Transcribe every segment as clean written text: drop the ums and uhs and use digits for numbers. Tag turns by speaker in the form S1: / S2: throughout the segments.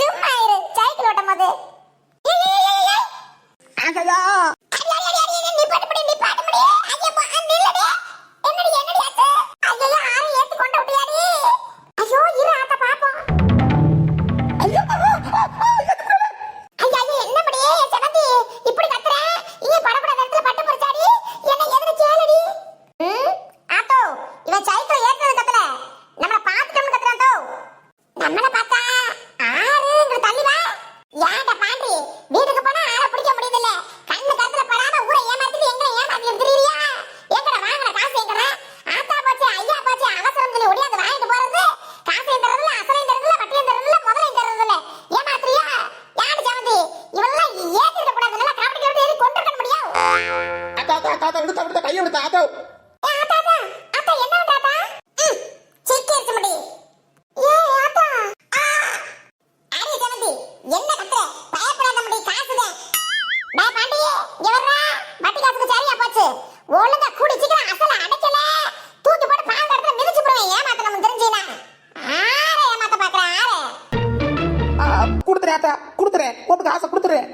S1: சும்மா இரு, சைக்கிள் ஓட்டும் போது
S2: அங்கதா
S1: நீ பாட்டு முடி, நீ பாட்டு முடி. ஐயோ நில்லடி. என்னடி ஆச்சு? ஐயோ ஆரை ஏத்தி கொண்டு விட்டியாடி. ஐயோ இரு ஆத்த பாப்போம். ஐயோ என்ன முடி செவந்தி இப்படி கத்துற? இங்க படபட இடத்துல பட்டு போச்சாடி. என்ன எதுக்கு கேளுடி? ஆத்தோ இவன் சைக்கிள் ஏத்துறது கத்தல. நம்மள பாத்துட்டோம்னு கத்துறான் தோ. நம்மள பார்த்தா ஆறுங்க தள்ளி வா. ஏன்டா பாண்டி வீட்டுக்கு போனா ஆளை பிடிக்க முடியல. கண்ணு கத்துல படாம ஊரை ஏமாத்திட்டு எங்க ஏமாத்திட்டு திரியறியா? எங்கடா வாங்குற காசு எங்கடா? ஆத்தா போச்சு ஐயா போச்சு அவசரம் சொல்லி ஓடியாந்து வாங்கிட்டு போறது. காசையும் தரதுல அசலையும் தரதுல வட்டியும் தரதுல முதலையும் தரதுல ஏமாத்திரியா? யாரு செவந்தி இவெல்லாம் ஏத்திட கூடாது. நல்லா காமெடி காமெடி ஏறி கொண்டு முடியும்.
S2: அத்தா அத்தா அத்தா விடுத்த கையை விடுத்த ஆத்தா.
S1: ஆத்தா ஆத்தா என்ன ஆத்தா? சிக்கிருச்சு முடி. ஏ ஆத்தா ஆரி செவந்தி என்ன கத்துற? பயப்படாத முடி காசுதான். டேய் பாண்டி இங்க வர்றா. வட்டி காசுக்கு சரியா போச்சு. ஒழுங்கா கூடி சீக்கிரம் அசல அடைக்கல. தூக்கி போட்டு பாங்க இடத்துல மிதிச்சு போடுவேன். ஏமாத்த நம்ம தெரிஞ்சீனா? ஆரே ஏமாத்த பாக்குற ஆரே.
S2: குடுத்துறேன் ஆத்தா குடுத்துறேன். உனக்கு காசை குடுத்துறேன்.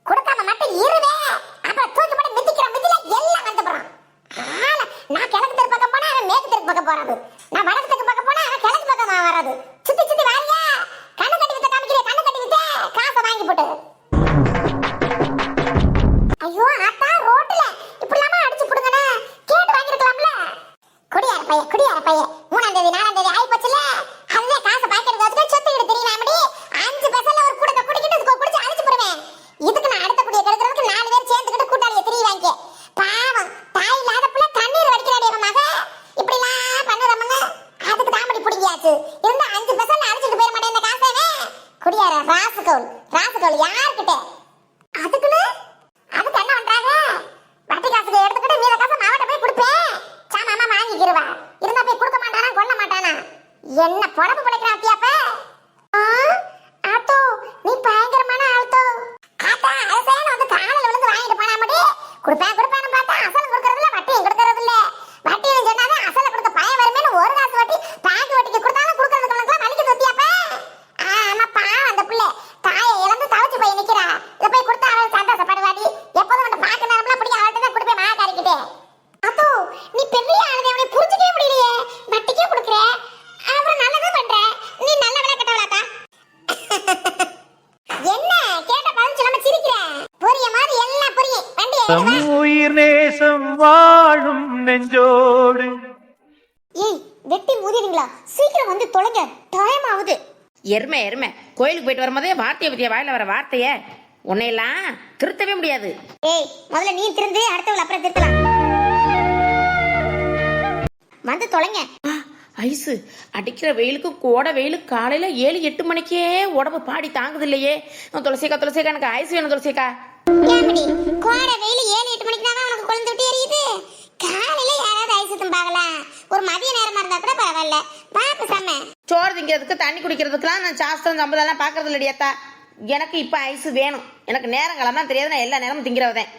S1: கொடுக்காம மட்டும் இருவே. அப்புறம் தூக்கி போட்டு மிதிக்கிற மிதில எல்லாம் வந்து போறான். ஆள நான் கிழக்கு தெரு பக்கம் போனா அவன் மேற்கு தெரு பக்கம் போறாது. நான் வடக்கு தெரு பக்கம் போனா அவன் கிழக்கு பக்கம் வராது. சுத்தி சுத்தி வாரியா? கண்ணு கட்டி வித்த காமிக்கிறே. கண்ணு கட்டி வித்த காசை வாங்கி போட்டு. ஐயோ ஆத்தா ரோட்ல இப்படிலாமா அடிச்சு புடுங்கனே. கேட்டு வாங்கிருக்கலாம்ல. குடியார பைய 3ஆம் தேதி 4ஆம் தேதி ஆயி போச்சுல. அதுவே காசை பாக்கெட் வச்சுட்டு சொத்திக்கிட்டு தெரியலாமடி. 5 பைசால ஒரு கூடக்க குடிக்கிட்டு குடிச்சு அடிச்சு போடுவேன். இதுக்கு நான் அடுத்த குடிய கெடுக்கிறதுக்கு 4 பேர் சேர்ந்துக்கிட்டு கூட்டாளிய தெரிய வாங்கி. பாவம் தாய் இல்லாத பிள்ளை கண்ணீர் வடிக்கிறாடி என் மக. இப்படிலாம் பண்ணுறமங்க. அதுக்கு தாமடி பிடிக்காச்சு. இருந்தா 5 பைசால அடிச்சுட்டு போயிட மாட்டேன் இந்த காசைவே. குடியார ராசுகோல் யார்கிட்ட? அதுக்குன்னு அதுக்கு என்ன பண்றாங்க? வட்டி காசுக்கு எடுத்துக்கிட்டு மீத காசை மாவட்ட போய் கொடுப்பேன். சாமாமா வாங்கிக்கிருவா. இருந்தா போய் கொடுக்க மாட்டானா கொல்ல மாட்டானா? என்ன பொழப்பு பிழைக்கிற ஆத்தியாப்ப? ஆத்தோ நீ பயங்கரமான ஆள்தோ. ஆத்தா அரசேன வந்து காலையில விழுந்து வாங்கிட்டு போனா முடி. கொடுப்பேன்னு பார்த்தா அசல் கொடுக்கறது இல்ல வட்டியும் கொடுக்கறது இல்ல. வட்டியும் சொன்னாதான் அசல கொடுக்க பயம் வருமேனு ஒரு காசு வட்டி பேங்க் வட்டிக்கு கொடுத்தாலும் கொடுக்கறதுக்கு உனக்கு வலிக்குது ஆத்தியாப்ப. ஆமா பாவம் அந்த பிள்ளை தாயை இழந்து தவச்சு போய் நிக்கிறா. இத போய் கொடுத்தா அவள் சந்தோஷப்படுவாடி. எப்போதும் வந்து பாக்க நேரம்லாம் பிடிக்க அவள்கிட்ட தான் கொடுப்பேன் மாக்காரிக்கிட்டே. அதோ நீ பெரிய ஆளுதே அவனை புரிஞ்சுக்கவே முடியலையே. வட்டிக்கே கொடுக்குற அப்புறம் நல்லதா பண்ற. நீ நல்ல விலை கட்டவளாக்கா? என்ன கேட்ட பதில் சொல்லாம சிரிக்கிற? புரிய மாதிரி எல்லாம் புரியும். வண்டி
S3: உயிர் நேசம் வாழும் நெஞ்சோடு.
S1: ஏய் வெட்டி மூதிடுங்களா? சீக்கிரம் வந்து தொலைங்க. டைம் ஆகுது.
S4: எருமை கோயிலுக்கு போயிட்டு வரும்போதே வார்த்தையை பத்தியா வாயில வர வார்த்தைய உன்னையெல்லாம் திருத்தவே முடியாது.
S1: ஏய் முதல்ல நீ திருந்து அடுத்தவள அப்புறம் திருத்தலாம். வந்து தொலைங்க.
S4: ஐசு அடிக்கிற வெயிலுக்கு கோடை வெயிலுக்கு காலையில 7-8 மணிக்கே உடம்பு பாடி தாங்குது இல்லையே. துளசிக்கா எனக்கு ஐஸ் வேணும் துளசிக்கா.
S1: ஏமடி கோடை வெயில் 7-8 மணிக்கு தான் உனக்கு கொழுந்து விட்டு எரியுது. காலையில யாராவது ஐஸ் தும்பாகலாம். ஒரு மதிய நேரமா இருந்தா கூட பரவாயில்ல. பாப்பு சம
S4: சோறு திங்கிறதுக்கு தண்ணி குடிக்கிறதுக்குலாம் நான் சாஸ்திரம் சம்பதெல்லாம் பாக்குறது இல்லடியாத்தா. எனக்கு இப்ப ஐஸ் வேணும். எனக்கு நேரம் கிளம்பலாம் தெரியாது. நான் எல்லா நேரமும் திங்கிறவதேன்.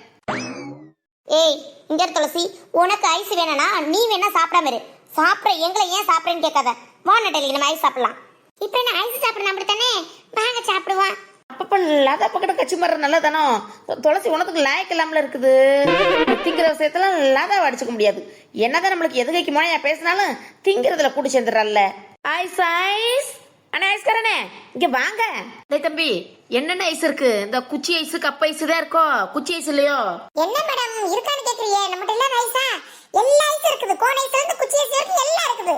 S1: ஏய் இங்க துளசி உனக்கு ஐஸ் வேணும்னா நீ வேணா சாப்பிடாம இரு. சாப்பிட எங்களை ஏன் சாப்பிடுறேன்னு கேட்காத. வானட்டலி நம்ம ஐஸ் சாப்பிடலாம். இப்ப என்ன ஐஸ் சாப்பிடணும் அப்படித்தானே? வாங்க சாப்பிடுவான்.
S4: அப்ப லதா பக்கத்துல கட்சி மாற நல்லதானோ. துளசி உனத்துக்கு லாய்க்கு இல்லாமல இருக்குது. திங்கிற விஷயத்துல லதாவை அடிச்சுக்க முடியாது. என்னதான் நம்மளுக்கு எதுகைக்கு மோனையா பேசினாலும் திங்கிறதுல கூடி சேர்ந்துடுறல்ல. ஐஸ் ஐஸ் அண்ணா ஐஸ்காரனே இங்க வாங்க. தம்பி என்னென்ன ஐஸ் இருக்கு? இந்த குச்சி ஐஸ் கப் ஐஸ் தான் இருக்கோ? குச்சி ஐஸ் இல்லையோ?
S1: என்ன மேடம் இருக்கான்னு கேக்குறீங்க? நம்மட்ட எல்லாம் ஐஸா? எல்லா ஐஸ் இருக்குது. கோன் ஐஸ்ல இருந்து குச்சி ஐஸ் வரைக்கும் எல்லாம் இருக்குது.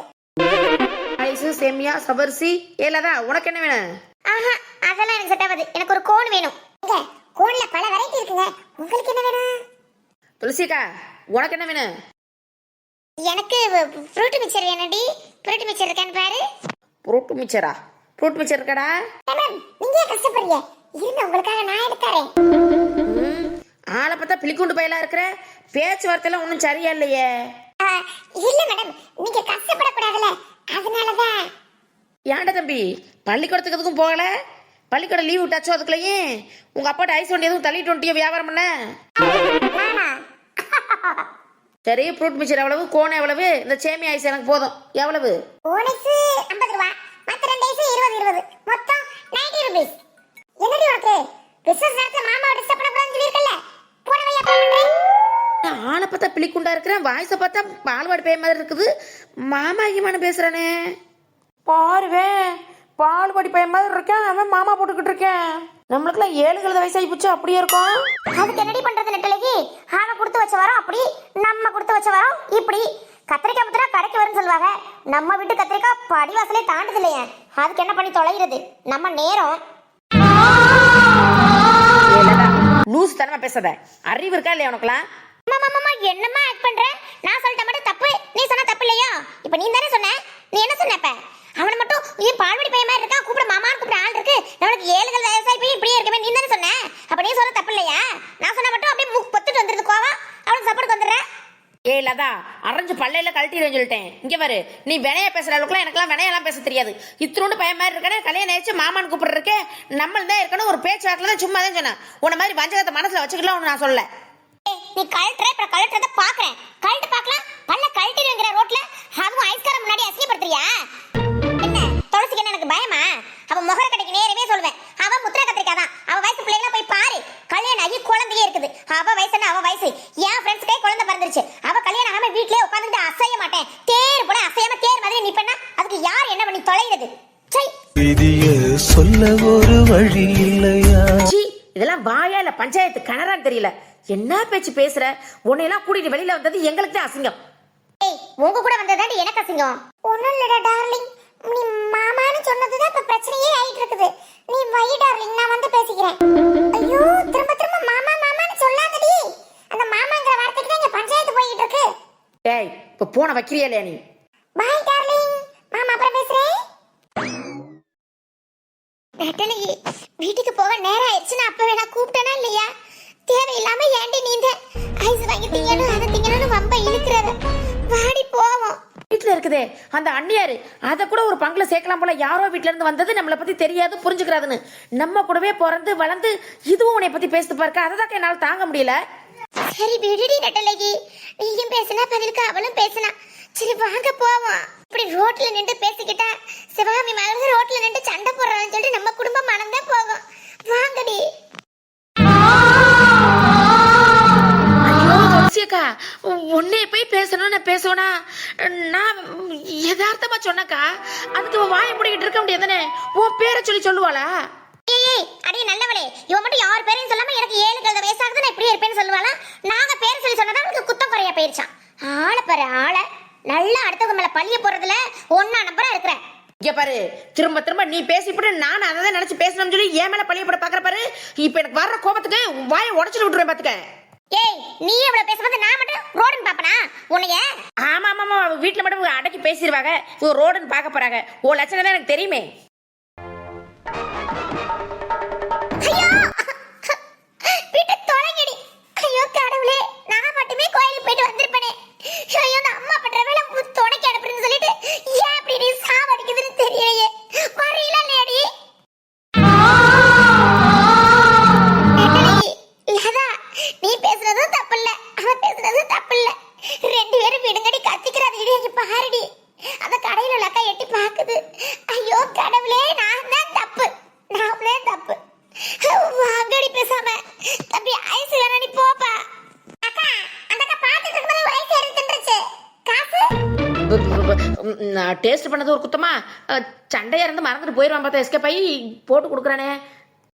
S4: ஐஸ் சேமியா சபர்சி ஏலதா. உனக்கு என்ன வேணும்?
S1: ஆஹா அதெல்லாம் எனக்கு செட் ஆகாது. எனக்கு ஒரு கோன் வேணும். இங்க கோன்ல பல வெரைட்டி இருக்குங்க. உங்களுக்கு என்ன வேணும்?
S4: துளசிக்கா உனக்கு என்ன வேணும்?
S1: எனக்கு ஃப்ரூட் மிக்சர் வேணும்டி. ஃப்ரூட் மிக்சர் இருக்கான்னு பாரு.
S4: ஃப்ரூட் மிக்சரா? ஃப்ரூட் மிக்சர் இருக்கடா.
S1: மேடம் நீங்க ஏன் கஷ்டப்படுறீங்க? இருங்க உங்களுக்காக நான் எடுத்துறேன்.
S4: ஆளை பார்த்தா பிளிக்குண்டு பையலா இருக்கிற. பேச்சுவார்த்தையெல்லாம் ஒன்றும் சரியா இல்லையே.
S1: இல்ல மேடம் நீங்க கஷ்டப்படக்கூடாதுல அதனாலதான்.
S4: ஏன்டா தம்பி பள்ளிக்கூடத்துக்கு எதுக்கும் போகல? பள்ளிக்கூடம் லீவ் விட்டாச்சோ அதுக்குள்ளேயும் உங்க அப்பாட்ட ஐஸ் வண்டி எதுவும் தள்ளிட்டு வந்துட்டியோ வியாபாரம் பண்ண? சரி ஃப்ரூட் மிக்சர் எவ்வளவு? கோன் எவ்வளவு? இந்த சேமி ஐஸ் எனக்கு போதும். எவ்வளவு?
S1: கோன் ஐஸ் 50 ரூபாய். மத்த ரெண்டு ஐஸ் 20 மொத்தம் 90 ரூபாய். ப்ளீஸ். என்னடி உனக்கு பிசினஸ் நேரத்துல மாமாவை டிஸ்டர்ப் பண்ணக்கூடாதுன்னு சொல்லியிருக்கல, போன வழியா பண்றேன்.
S4: ஆளை பார்த்தா பிளிக்குண்டா இருக்கிறேன், வாய்ஸை பார்த்தா பால்வாடி பையன் மாதிரி இருக்குது. மாமா இவனு பேசுறானே, பாருவேன் பால்வாடி பையன் மாதிரி இருக்கேன், அவன் மாமா போட்டுக்கிட்டு இருக்கேன். நம்மளுக்குலாம் 7 வயசாகி போச்சு, அப்படியே இருக்கும்.
S1: அதுக்கு என்னடி பண்றது நெட்டலகி? அவன் கொடுத்து வச்ச வரோம் அப்படி, நம்ம கொடுத்து வச்ச வரோம் இப்படி. கத்திரிக்காய் முத்திரா கடைக்கு வரும்னு சொல்லுவாங்க, நம்ம வீட்டு கத்திரிக்காய் படிவாசலே தாண்டது இல்லையே. அதுக்கு என்ன பண்ணி தொலைகிறது நம்ம நேரம்.
S4: லூஸ் தனமா பேசாத, அறிவு இருக்கா இல்லையா உனக்குலாம்?
S1: என்னம்மா ஆக்ட் பண்ற? நான் சொல்லிட்ட மட்டும் தப்பு, நீ சொன்னா தப்பு இல்லையா? இப்ப நீ தானே சொன்ன, நீ என்ன சொன்ன? இப்ப அவனை மட்டும் ஏன் பால்வடி பையன் மாதிரி இருக்கா, கூப்பிட மாமான்னு கூப்பிட ஆள் இருக்கு, நம்மளுக்கு 7 வயசாகி போய் இப்படியே இருக்கவே நீ தானே சொன்ன. அப்ப நீ சொல்ல தப்பு இல்லையா? நான் சொன்னா மட்டும் அப்படியே மூக்கு பொத்துட்டு வந்துருது கோவம், அவனுக்கு சப்போர்ட் வந்துடுறேன்.
S4: ஏய் லதா, அரைஞ்சு பல்லையில கழட்டிடுவேன்னு சொல்லிட்டேன். இங்க பாரு, நீ வினைய பேசுற அளவுக்குலாம் எனக்கெல்லாம் வினையெல்லாம் பேச தெரியாது. இத்தினோண்டு பையன் மாதிரி இருக்கானே, கல்யாணம் ஆயிடுச்சு மாமான்னு கூப்பிடுறதுக்கு நம்மள தான் இருக்கணும். ஒரு பேச்சு வாக்கில் தான் சும்மா தான் சொன்னேன். உன்ன மாதிரி வஞ்சகத்தை மனசுல வச்சுக்கலாம் நான் சொல்ல.
S1: நீ கழட்டுற, இப்ப கழட்டுறத பாக்குறேன். கழட்டு பாக்கலாம், பல்ல கழட்டிடுங்கிற ரோட்ல அதுவும் ஐஸ்காரம் முன்னாடி அசிங்கப்படுத்துறியா? என்ன துளசிக்கு என்ன எனக்கு பயமா? அவன் முகர கடைக்கு நேரவே சொல்லுவேன், அவன் முத்திர கத்திரிக்காய் தான். அவ வயசு பிள்ளைங்களா போய் பாரு, கல்யாணம் ஆகி குழந்தையே இருக்குது. அவ வயசுன்னா அவ வயசு, என் ஃப்ரெண்ட்ஸ்க்கே குழந்தை பிறந்துருச்சு. அவ கல்யாணம் ஆகாம வீட்லயே உட்காந்துட்டு அசைய மாட்டேன், தேர் போல அசையாம தேர் மாதிரி நிப்பேன்னா அதுக்கு யார் என்ன பண்ணி தொலைகிறது?
S5: சொல்ல ஒரு வழி இல்லையா?
S4: இதெல்லாம் வாயா இல்ல பஞ்சாயத்து கணரான்னு தெரியல. என்ன பேச்சு பேசுற? உன்னையெல்லாம் கூட்டிட்டு வெளியில வந்தது எங்களுக்கு தான் அசிங்கம்.
S1: ஏய், உங்க கூட வந்ததாண்டி எனக்கு அசிங்கம். ஒண்ணும் இல்லடா டார்லிங், நீ மாமான்னு சொன்னதுதான் இப்ப பிரச்சனையே ஆயிட்டு இருக்குது. நீ வை டார்லிங், நான் வந்து பேசிக்கிறேன். ஐயோ, திரும்ப திரும்ப மாமா மாமான்னு சொல்லாதடி. அந்த மாமாங்கிற வார்த்தைக்கு தான் இங்க பஞ்சாயத்து போயிட்டு இருக்கு.
S4: டேய், இப்ப போன வைக்கிறியா இல்லையா நீ?
S1: பை டார்லிங், மாமா அப்புறம் பேசுறேன். நெட்டலகி, வீட்டுக்கு போக நேரம் ஆயிடுச்சுன்னு அப்பவே நான் கூப்பிட்டேனா இல்லையா? தேவையில்லாம ஏண்டி நீந்த ஐஸ் வாங்கி திங்கணும் அதை திங்கணும்னு வம்ப இழுக்கிறத. வாடி போவோம்.
S4: வீட்டுல இருக்குதே அந்த அண்ணியாரு, அத கூட ஒரு பங்குல சேர்க்கலாம் போல. யாரோ வீட்டுல இருந்து வந்தது, நம்மளை பத்தி தெரியாது புரிஞ்சுக்கிறாதுன்னு நம்ம கூடவே பிறந்து வளர்ந்து இதுவும் உன்னை பத்தி பேசிட்டு பாருக்க. அததான் என்னால தாங்க முடியல.
S1: சரி விடுடி நெட்டலகி, நீயும் பேசினா பதிலுக்கு அவளும் பேசினா. சரி வாங்க போவோம். இப்படி ரோட்ல நின்று பேசிக்கிட்டா சிவகாமி மகள் ரோட்ல நின்று சண்டை போடுறான்னு சொல்லிட்டு நம்ம குடும்பம் மனந்தே போகும். வாங்கடி.
S4: துளசியக்கா, உன்னைய போய் பேசணும் நான் பேசுவேனா? நான் யதார்த்தமா சொன்னக்கா, அதுக்கு வாயை முடிக்கிட்டு இருக்க முடியாதானே? உன் பேரை சொல்லி சொல்லுவாளா?
S1: ஏய் அடி நல்லவளே, இவ மட்டும் யார் பேரையும் சொல்லாம எனக்கு 7 வயசாகுது நான் இப்படியே இருப்பேன்னு சொல்லுவாளா? நாங்க பேர் சொல்லி சொன்னதா அவளுக்கு குத்தம் குறையா போயிருச்சான். ஆளை பாரு ஆளை, நல்லா அடுத்தவங்க மேல பழிய போறதுல ஒன்னா நம்பரா இருக்கிறேன்.
S4: இங்க பாரு, திரும்ப திரும்ப நீ பேசிவிட்டு நான் அதை நினைச்சு பேசணும்னு சொல்லி என் மேல பழிய போட பாக்குற பாரு. இப்ப எனக்கு வர்ற கோபத்துக்கு வாயை உடச்சிட்டு விட்டுருவேன் பாத்துக்க.
S1: ஏய், நீ எவ்வளவு பேசும்போது நான் மட்டும் ரோடுன்னு பாப்பனா உன்னைய?
S4: ஆமா ஆமா, வீட்டுல மட்டும் அடக்கி பேசிடுவாங்க, ரோடுன்னு பாக்க போறாங்க. ஓ லட்சணம் தான் எனக்கு தெரியுமே.
S1: ஐயோ, வீட்டை தொலைங்கடி. ஐயோ கடவுளே, நான் மட்டுமே கோயிலுக்கு போயிட்டு வந்திருப்பேனே. ஐயோ, அந்த அம்மா பண்ற வேலை துணைக்கு அனுப்புறேன்னு சொல்லிட்டு ஏன் அப்படி நீ சாவடிக்குதுன்னு தெரியலையே. வரீங்களா இல்லையாடி? லதா, நீ பேசுறதும் தப்பு இல்ல, அவன் பேசுறதும் தப்பு இல்ல. 2 பேரும் விடுங்கடி, கத்திக்கிறாது இடி பாருடி. அந்த கடையில உள்ள அக்கா எட்டி பாக்குது. ஐயோ கடவுளே, நான் தான் தப்பு, நானே தப்பு. வாங்கடி பேசாம. தம்பி ஐஸ் வேணா, நீ போப்பா. அக்கா, அந்த அக்கா பாத்துட்டு இருக்கும்போது வயசு எடுத்துருச்சு. காசு
S4: நான் டேஸ்ட் பண்ணது ஒரு குத்தமா? சண்டையா இருந்து மறந்துட்டு போயிடுவான் பார்த்தா எஸ்கேப் ஆகி போட்டு கொடுக்குறானே.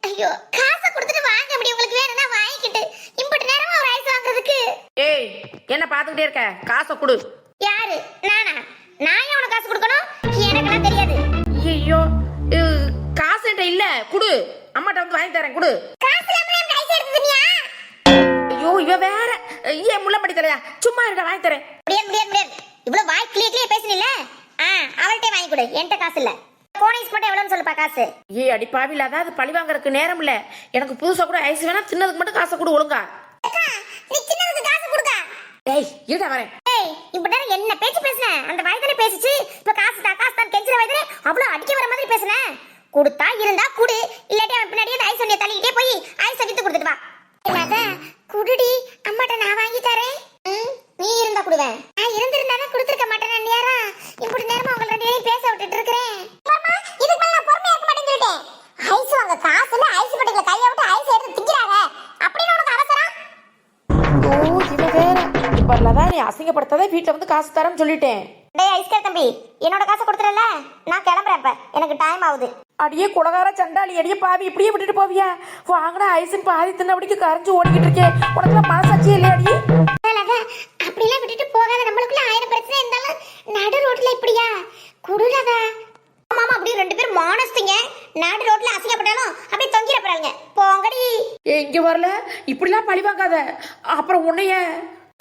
S1: ஐயோ, காசை கொடுத்துட்டு வாங்க முடியும், உங்களுக்கு வேணும்னா வாங்கிக்கிட்டு. இம்புட்டு நேரமா ஒரு ஐஸ் வாங்குறதுக்கு.
S4: ஏய், என்ன பாத்துக்கிட்டே இருக்க? காசை கொடு.
S1: யாரு? நானா? நான் ஏன் உனக்கு காசு கொடுக்கணும்? எனக்கெல்லாம் தெரியாது.
S4: ஐயோ, காசு என்கிட்ட இல்ல, குடு. அம்மாட்ட வந்து வாங்கி தரேன், குடு.
S1: காசு இல்லாம என் ஐஸ் எடுத்துனியா?
S4: ஐயோ, இவ வேற. ஏன் முள்ளம்படி தலையா? சும்மா இருக்க, வாங்கி தரேன்.
S1: முடியாது முடியாது முடியாது. இவ்வளவு வாய் கிளியே பேசுனில்ல, அவள்கிட்ட வாங்கி கொடு. என்கிட்ட காசு இல்ல. போன் ஐஸ் மட்டும் எவ்வளவுன்னு சொல்லுப்பா காசு.
S4: ஏய் அடி பாவில, அதாவது பழி வாங்குறதுக்கு நேரம் இல்ல. எனக்கு புதுசா கூட ஐஸ் வேணா, தின்னதுக்கு மட்டும் காசை கொடு ஒழுங்கா.
S1: நீ சின்னதுக்கு காசு கொடுக்க.
S4: ஏய் இருடா வரேன்.
S1: ஏய், இப்ப நேரம் என்ன பேச்சு பேசுன? அந்த வயதுல பேசிச்சு. இப்ப காசு தான் கெஞ்சிர வயதுல அவ்வளவு அடிக்க வர மாதிரி பேசுன. கொடுத்தா இருந்தா குடு, இல்லாட்டி அவன் பின்னாடியே ஐஸ் ஒன்னிய தள்ளிக்கிட்டே போய் ஐஸ் வித்து கொடுத்துட்டு வா. இல்லாத குடுடி, அம்மாட்ட நான் வாங்கி தரேன். நீ இருந்தா குடுவேன். நான் இருந்திருந்தானே கொடுத்துருக்க மாட்டேன். அண்ணியாரா, இப்படி நேரமா உங்களை 2 பேரும் பேச விட்டுட்டு இருக்கிறேன். இதுக்கு மேல நான் பொறுமையா இருக்க மாட்டேன்னு சொல்லிட்டேன். ஐஸ் வாங்க
S4: நீ அசிங்கப்படுத்தாத, வீட்டுல வந்து காசு தரேன்னு சொல்லிட்டேன்.
S1: டேய் ஐஸ்கர் தம்பி, என்னோட காசை கொடுத்துறல, நான் கிளம்புறேன். இப்ப எனக்கு டைம் ஆகுது.
S4: அடியே குலகார சண்டாளி, அடியே பாவி, இப்படியே விட்டுட்டு போவியா? வாங்கினா ஐஸ்ன்னு பாதி தின்னபடிக்கு கரைஞ்சு ஓடிக்கிட்டு இருக்கேன். உனக்குலாம் மனசாட்சியே இல்லையா அடி?
S1: அப்படிலாம் விட்டுட்டு போகாத. நம்மளுக்குள்ள 1000 பிரச்சனை இருந்தாலும் நடு ரோட்ல இப்படியா குடுறாதா? ஆமா அப்படியே 2 பேரும் மானஸ்திங்க. நடு ரோட்ல அசிங்கப்பட்டாலும் அப்படியே தொங்கிட போறாங்க. போங்கடி.
S4: இங்க வரல, இப்படிலாம் பழி வாங்காத. அப்புறம் உன்னைய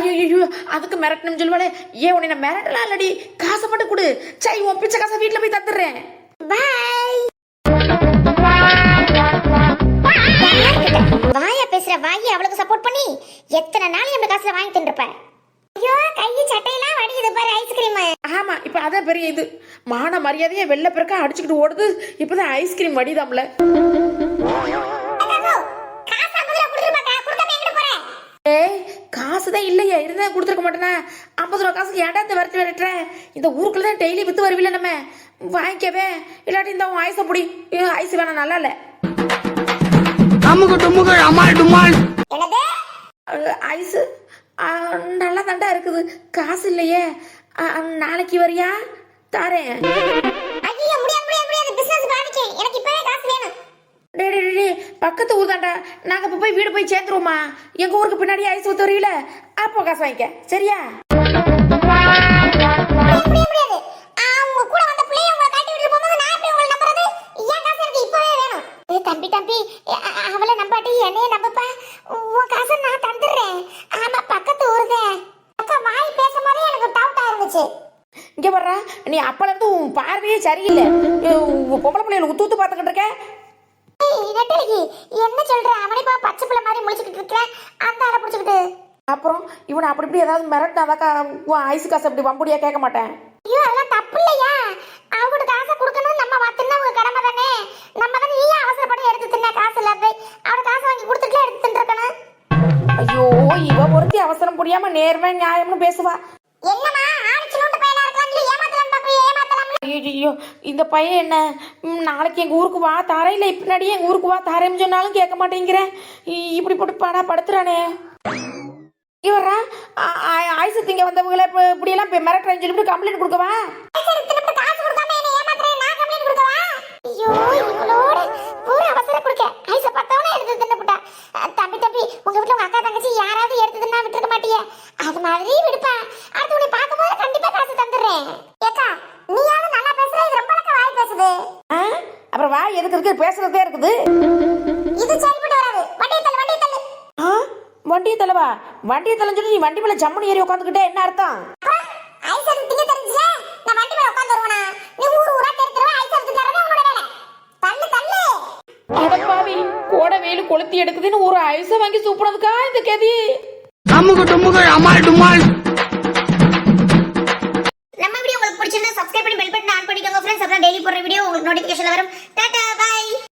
S4: ஐயோ அதுக்கு மிரட்டணும் சொல்லுவாளே. ஏன் உன்னை நான் மிரட்டலாம் இல்லடி, காசை மட்டும் கொடு. சை, உன் பிச்சை காசை வீட்டுல போய் தந்துடுறேன்.
S1: பாய். வாயா பேசுற வாயி அவளுக்கு சப்போர்ட் பண்ணி எத்தனை நாள் நம்ம காசுல வாங்கி தின்றுப்பேன். ஐயோ கை சட்டையெல்லாம் வடியுது பாரு ஐஸ்கிரீம்.
S4: ஆமா, இப்ப அதான் பெரிய இது. மான மரியாதையை வெள்ளை பெருக்கா அடிச்சுக்கிட்டு ஓடுது. இப்பதான் ஐஸ்கிரீம் வடிதாம்ல. ஏய், காசுதான் இல்லையா, இருந்தா கொடுத்துருக்க மாட்டேனா? 50 ரூபா காசுக்கு ஏன்டா இந்த வரட்டு விரட்டுற? இந்த ஊருக்குள்ள தான் டெய்லி வித்து வருவில்ல, நம்ம வாங்கிக்கவே. இல்லாட்டி இந்த ஐஸ புடி. ஐஸ் வேணாம், நல்லா இல்ல. ஐஸ் நல்லா தாண்டா இருக்குது. காசு இல்லையே. நாளைக்கு வரியா? தாரேன். பக்கத்து ஊர் தாண்டா. நாங்க இப்ப போய் வீடு போய் சேர்ந்துருவோமா? எங்க ஊருக்கு பின்னாடி ஐஸ் ஊத்து வரீல, அப்போ காசு வாங்கிக்க, சரியா?
S1: தம்பி தம்பி, அவளை நம்பாட்டி என்னைய நம்பப்பா. உன் காசை நான் தந்துடுறேன். ஆமா பக்கத்து ஊருதே. அக்கா வாய் பேசும்போதே எனக்கு டவுட்டா இருந்துச்சு.
S4: இங்க வர்றா, நீ அப்பல இருந்து உன் பார்வையே சரியில்லை. பொம்பளை பிள்ளைகளை ஊத்து ஊத்து பாத்துக்கிட்டு இருக்க.
S1: நெட்டலிக்கு என்ன சொல்ற? அவனே பா பச்சை பிள்ளை மாதிரி முழிச்சுக்கிட்டு இருக்கேன். அந்த ஆளை பிடிச்சிக்கிட்டு
S4: அப்புறம் இவனை அப்படி இப்படி ஏதாவது மிரட்டாதாக்கா உன் ஐஸ் காசு அப்படி வம்புடியா கேட்க மாட்டேன்.
S1: ஐயோ அதெல்லாம் தப்பு இல்லையா? அவங்களுக்கு காசை கொடுக்கணும், நம்ம தின்ன ஒரு கடமை தானே. நம்ம தானே நீ அவசரப்பட்டு எடுத்து தின்ன காசு இல்லாத அவனை காசு வாங்கி கொடுத்துட்டு எடுத்து தின்னுருக்கணும்.
S4: ஐயோ, இவ ஒருத்தி அவசரம் புரியாம நேர்மை நியாயம்னு பேசுவா.
S1: என்னமா ஆடிச்சுனோட பையனா இருக்கலாம், நீ ஏமாத்தலாம் பாக்குறியே, ஏமாத்தலாம்.
S4: ஐயோ, இந்த பையன் என்ன நாளைக்கு எங்க ஊருக்கு வா தாரே, இல்ல பின்னாடியே எங்க ஊருக்கு வா தாரேன்னு சொன்னாலும் கேட்க மாட்டேங்கிறேன். இப்படி போட்டு பாடா படுத்துறானே இவரா. ஐஸ் திங்க வந்தவங்களை இப்படி எல்லாம் மிரட்டுறேன்னு சொல்லிட்டு கம்ப்ளைண்ட் கொடுக்கவா?
S1: காசு கொடுக்காம என்ன ஏமாத்துறேன், நான் கம்ப்ளைண்ட் கொடுக்கவா? ஐயோ இவளோட பூரா அவசரம் கொடுக்க ஐஸ பத்தவனே எடுத்து தின்னுட்டா. தம்பி தம்பி, உங்க வீட்டுல உங்க அக்கா தங்கச்சி யாராவது எடுத்து தின்னா விட்டுருக்க மாட்டியே? அது மாதிரி விடுப்பா. அடுத்து உன்னை பார்க்கும்போது கண்டிப்பா காசு தந்துடுறேன். ஏக்கா நீயாவது நல்லா பேசுற, இது ரொம்ப எனக்கு வாய் பேசுது.
S4: அப்புறம் வா எதுக்கு இருக்கு, பேசுறதே இருக்குது.
S1: இது சரிப்பட்டு வராது. வண்டியை தள்ளு, வண்டியை தள்ளு.
S4: வண்டியை தள்ளவா? வண்டியை தள்ளன்னு சொல்லி நீ வண்டி மேல ஜம்முன்னு ஏறி உட்காந்துக்கிட்டே என்ன அர்த்தம்?
S1: ஐஸ் எடுத்து திங்க தெரிஞ்சுல நான் வண்டி மேல உட்கார்ந்து வருவனா? நீ ஊரு ஊரா தெருத்துறவ ஐஸ் எடுத்து தரவே உன்னோட வேலை. தள்ளு தள்ளு.
S4: அடப்பாவி, கோட வெயில் கொளுத்தி எடுக்குதுன்னு ஒரு ஐஸை வாங்கி சூப்பனதுக்கா இந்த கதி.
S1: நம்ம வீடியோ உங்களுக்கு பிடிச்சிருந்தா சப்ஸ்கிரைப் பண்ணி பெல் பட்டன் ஆன் பண்ணிக்கோங்க फ्रेंड्स. அப்புறம் டெய்லி போடுற வீடியோ உங்களுக்கு நோட்டிஃபிகேஷன்ல வரும். டாடா.